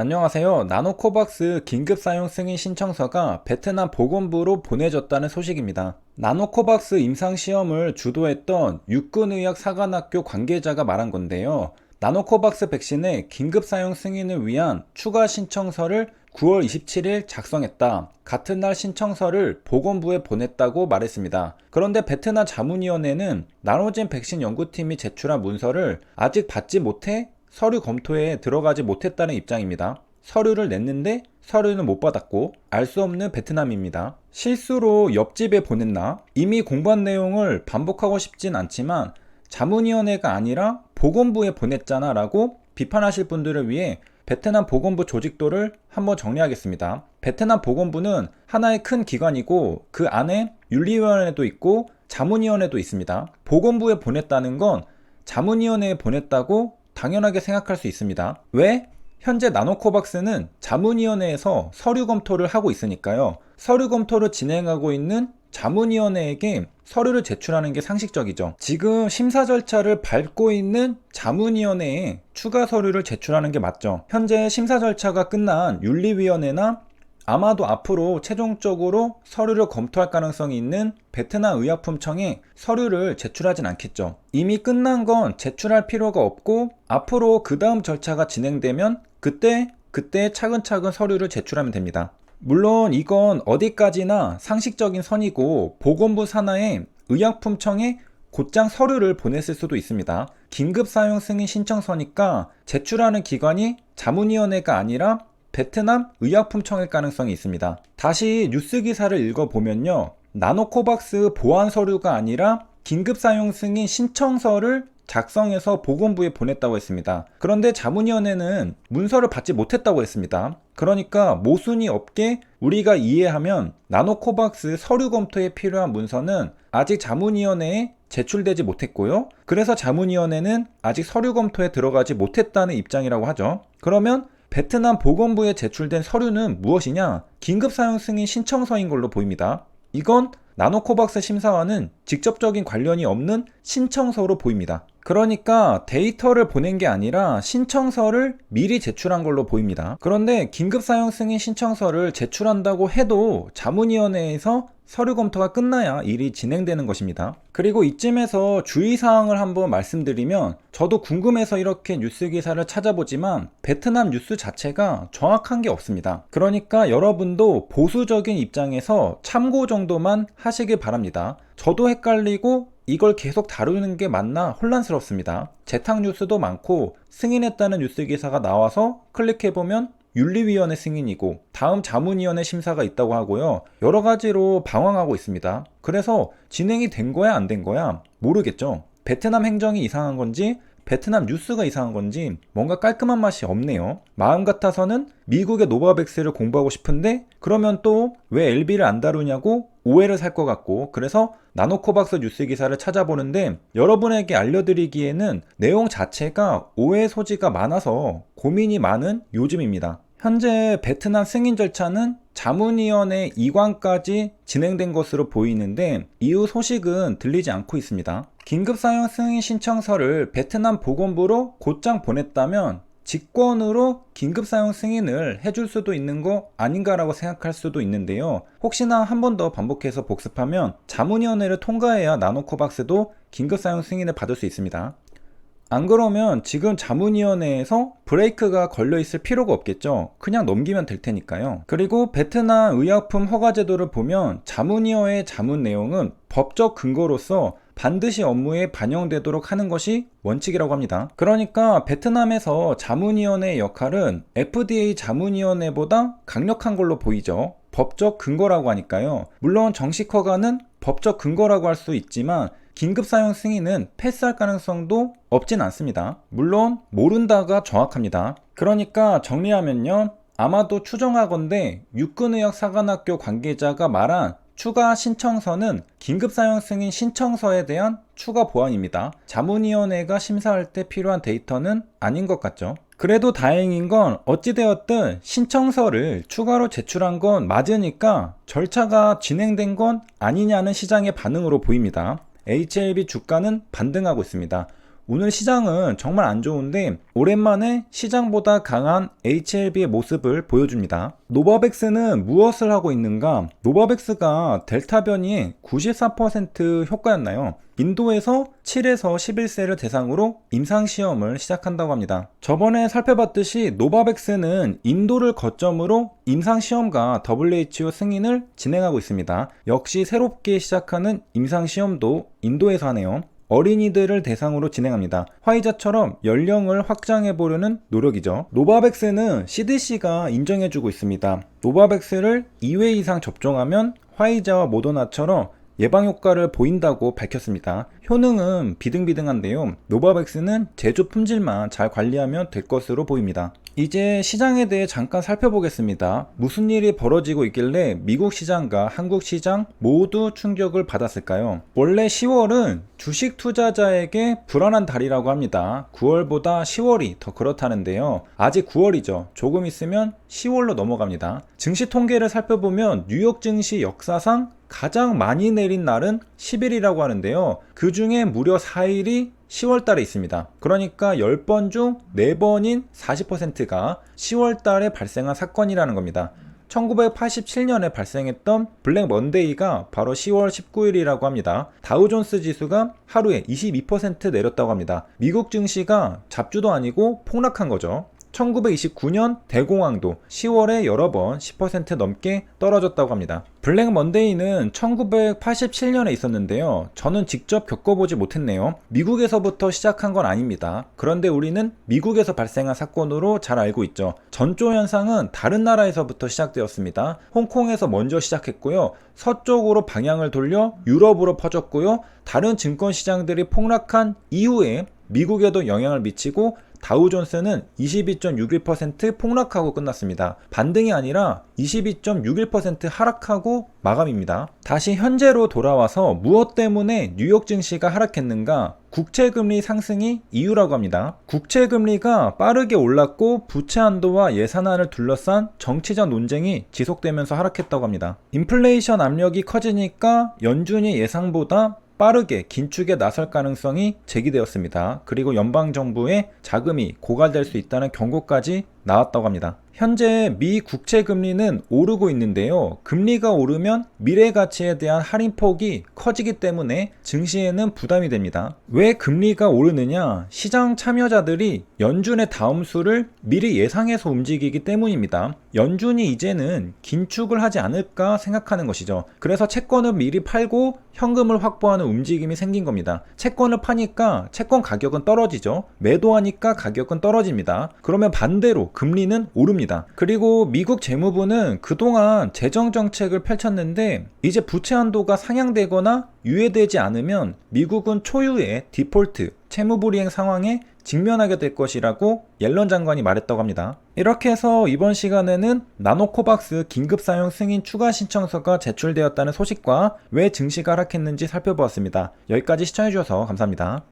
안녕하세요. 나노코박스 긴급 사용 승인 신청서가 베트남 보건부로 보내졌다는 소식입니다. 나노코박스 임상시험을 주도했던 육군의학사관학교 관계자가 말한 건데요. 나노코박스 백신의 긴급 사용 승인을 위한 추가 신청서를 9월 27일 작성했다. 같은 날 신청서를 보건부에 보냈다고 말했습니다. 그런데 베트남 자문위원회는 나노젠 백신 연구팀이 제출한 문서를 아직 받지 못해 서류 검토에 들어가지 못했다는 입장입니다. 서류를 냈는데 서류는 못 받았고 알 수 없는 베트남입니다. 실수로 옆집에 보냈나? 이미 공부한 내용을 반복하고 싶진 않지만 자문위원회가 아니라 보건부에 보냈잖아 라고 비판하실 분들을 위해 베트남 보건부 조직도를 한번 정리하겠습니다. 베트남 보건부는 하나의 큰 기관이고 그 안에 윤리위원회도 있고 자문위원회도 있습니다. 보건부에 보냈다는 건 자문위원회에 보냈다고 당연하게 생각할 수 있습니다. 왜? 현재 나노코박스는 자문위원회에서 서류 검토를 하고 있으니까요. 서류 검토를 진행하고 있는 자문위원회에게 서류를 제출하는 게 상식적이죠. 지금 심사 절차를 밟고 있는 자문위원회에 추가 서류를 제출하는 게 맞죠. 현재 심사 절차가 끝난 윤리위원회나 아마도 앞으로 최종적으로 서류를 검토할 가능성이 있는 베트남 의약품청에 서류를 제출하진 않겠죠. 이미 끝난 건 제출할 필요가 없고 앞으로 그 다음 절차가 진행되면 그때 차근차근 서류를 제출하면 됩니다. 물론 이건 어디까지나 상식적인 선이고 보건부 산하의 의약품청에 곧장 서류를 보냈을 수도 있습니다. 긴급 사용 승인 신청서니까 제출하는 기관이 자문위원회가 아니라 베트남 의약품청일 가능성이 있습니다. 다시 뉴스 기사를 읽어보면요. 나노코박스 보안 서류가 아니라 긴급 사용 승인 신청서를 작성해서 보건부에 보냈다고 했습니다. 그런데 자문위원회는 문서를 받지 못했다고 했습니다. 그러니까 모순이 없게 우리가 이해하면 나노코박스 서류 검토에 필요한 문서는 아직 자문위원회에 제출되지 못했고요. 그래서 자문위원회는 아직 서류 검토에 들어가지 못했다는 입장이라고 하죠. 그러면 베트남 보건부에 제출된 서류는 무엇이냐? 긴급 사용 승인 신청서인 걸로 보입니다. 이건 나노코박스 심사와는 직접적인 관련이 없는 신청서로 보입니다. 그러니까 데이터를 보낸 게 아니라 신청서를 미리 제출한 걸로 보입니다. 그런데 긴급 사용 승인 신청서를 제출한다고 해도 자문위원회에서 서류 검토가 끝나야 일이 진행되는 것입니다. 그리고 이쯤에서 주의사항을 한번 말씀드리면 저도 궁금해서 이렇게 뉴스 기사를 찾아보지만 베트남 뉴스 자체가 정확한 게 없습니다. 그러니까 여러분도 보수적인 입장에서 참고 정도만 하시길 바랍니다. 저도 헷갈리고 이걸 계속 다루는 게 맞나 혼란스럽습니다. 재탕 뉴스도 많고 승인했다는 뉴스 기사가 나와서 클릭해보면 윤리위원회 승인이고 다음 자문위원회 심사가 있다고 하고요. 여러 가지로 방황하고 있습니다. 그래서 진행이 된 거야 안 된 거야 모르겠죠. 베트남 행정이 이상한 건지 베트남 뉴스가 이상한 건지 뭔가 깔끔한 맛이 없네요. 마음 같아서는 미국의 노바백스를 공부하고 싶은데 그러면 또 왜 LB를 안 다루냐고 오해를 살 것 같고 그래서 나노코박스 뉴스 기사를 찾아보는데 여러분에게 알려드리기에는 내용 자체가 오해 소지가 많아서 고민이 많은 요즘입니다. 현재 베트남 승인 절차는 자문위원회 이관까지 진행된 것으로 보이는데 이후 소식은 들리지 않고 있습니다. 긴급사용 승인 신청서를 베트남 보건부로 곧장 보냈다면 직권으로 긴급사용 승인을 해줄 수도 있는 거 아닌가라고 생각할 수도 있는데요. 혹시나 한 번 더 반복해서 복습하면 자문위원회를 통과해야 나노코박스도 긴급사용 승인을 받을 수 있습니다. 안 그러면 지금 자문위원회에서 브레이크가 걸려있을 필요가 없겠죠. 그냥 넘기면 될 테니까요. 그리고 베트남 의약품 허가 제도를 보면 자문위원회의 자문 내용은 법적 근거로서 반드시 업무에 반영되도록 하는 것이 원칙이라고 합니다. 그러니까 베트남에서 자문위원회의 역할은 FDA 자문위원회보다 강력한 걸로 보이죠. 법적 근거라고 하니까요. 물론 정식 허가는 법적 근거라고 할 수 있지만 긴급사용 승인은 패스할 가능성도 없진 않습니다. 물론 모른다가 정확합니다. 그러니까 정리하면요. 아마도 추정하건대 육군의학사관학교 관계자가 말한 추가 신청서는 긴급사용 승인 신청서에 대한 추가 보완입니다. 자문위원회가 심사할 때 필요한 데이터는 아닌 것 같죠. 그래도 다행인 건 어찌되었든 신청서를 추가로 제출한 건 맞으니까 절차가 진행된 건 아니냐는 시장의 반응으로 보입니다. HLB 주가는 반등하고 있습니다. 오늘 시장은 정말 안 좋은데 오랜만에 시장보다 강한 HLB의 모습을 보여줍니다. 노바백스는 무엇을 하고 있는가? 노바백스가 델타 변이의 94% 효과였나요? 인도에서 7에서 11세를 대상으로 임상시험을 시작한다고 합니다. 저번에 살펴봤듯이 노바백스는 인도를 거점으로 임상시험과 WHO 승인을 진행하고 있습니다. 역시 새롭게 시작하는 임상시험도 인도에서 하네요. 어린이들을 대상으로 진행합니다. 화이자처럼 연령을 확장해보려는 노력이죠. 노바백스는 CDC가 인정해주고 있습니다. 노바백스를 2회 이상 접종하면 화이자와 모더나처럼 예방 효과를 보인다고 밝혔습니다. 효능은 비등비등한데요. 노바백스는 제조 품질만 잘 관리하면 될 것으로 보입니다. 이제 시장에 대해 잠깐 살펴보겠습니다. 무슨 일이 벌어지고 있길래 미국 시장과 한국 시장 모두 충격을 받았을까요? 원래 10월은 주식 투자자에게 불안한 달이라고 합니다. 9월보다 10월이 더 그렇다는데요. 아직 9월이죠. 조금 있으면 10월로 넘어갑니다. 증시 통계를 살펴보면 뉴욕 증시 역사상 가장 많이 내린 날은 10일이라고 하는데요. 그 중에 무려 4일이 10월 달에 있습니다. 그러니까 10번 중 4번인 40%가 10월 달에 발생한 사건이라는 겁니다. 1987년에 발생했던 블랙 먼데이가 바로 10월 19일이라고 합니다. 다우존스 지수가 하루에 22% 내렸다고 합니다. 미국 증시가 잡주도 아니고 폭락한 거죠. 1929년 대공황도 10월에 여러 번 10% 넘게 떨어졌다고 합니다. 블랙 먼데이는 1987년에 있었는데요. 저는 직접 겪어보지 못했네요. 미국에서부터 시작한 건 아닙니다. 그런데 우리는 미국에서 발생한 사건으로 잘 알고 있죠. 전조 현상은 다른 나라에서부터 시작되었습니다. 홍콩에서 먼저 시작했고요. 서쪽으로 방향을 돌려 유럽으로 퍼졌고요. 다른 증권시장들이 폭락한 이후에 미국에도 영향을 미치고 다우존스는 22.61% 폭락하고 끝났습니다. 반등이 아니라 22.61% 하락하고 마감입니다. 다시 현재로 돌아와서 무엇 때문에 뉴욕 증시가 하락했는가? 국채금리 상승이 이유라고 합니다. 국채금리가 빠르게 올랐고 부채 한도와 예산안을 둘러싼 정치적 논쟁이 지속되면서 하락했다고 합니다. 인플레이션 압력이 커지니까 연준이 예상보다 빠르게 긴축에 나설 가능성이 제기되었습니다. 그리고 연방정부의 자금이 고갈될 수 있다는 경고까지 나왔다고 합니다. 현재 미 국채 금리는 오르고 있는데요. 금리가 오르면 미래 가치에 대한 할인폭이 커지기 때문에 증시에는 부담이 됩니다. 왜 금리가 오르느냐? 시장 참여자들이 연준의 다음 수를 미리 예상해서 움직이기 때문입니다. 연준이 이제는 긴축을 하지 않을까 생각하는 것이죠. 그래서 채권을 미리 팔고 현금을 확보하는 움직임이 생긴 겁니다. 채권을 파니까 채권 가격은 떨어지죠. 매도하니까 가격은 떨어집니다. 그러면 반대로 금리는 오릅니다. 그리고 미국 재무부는 그동안 재정정책을 펼쳤는데 이제 부채 한도가 상향되거나 유예되지 않으면 미국은 초유의 디폴트, 채무불이행 상황에 직면하게 될 것이라고 옐런 장관이 말했다고 합니다. 이렇게 해서 이번 시간에는 나노코박스 긴급사용 승인 추가 신청서가 제출되었다는 소식과 왜 증시가 하락했는지 살펴보았습니다. 여기까지 시청해주셔서 감사합니다.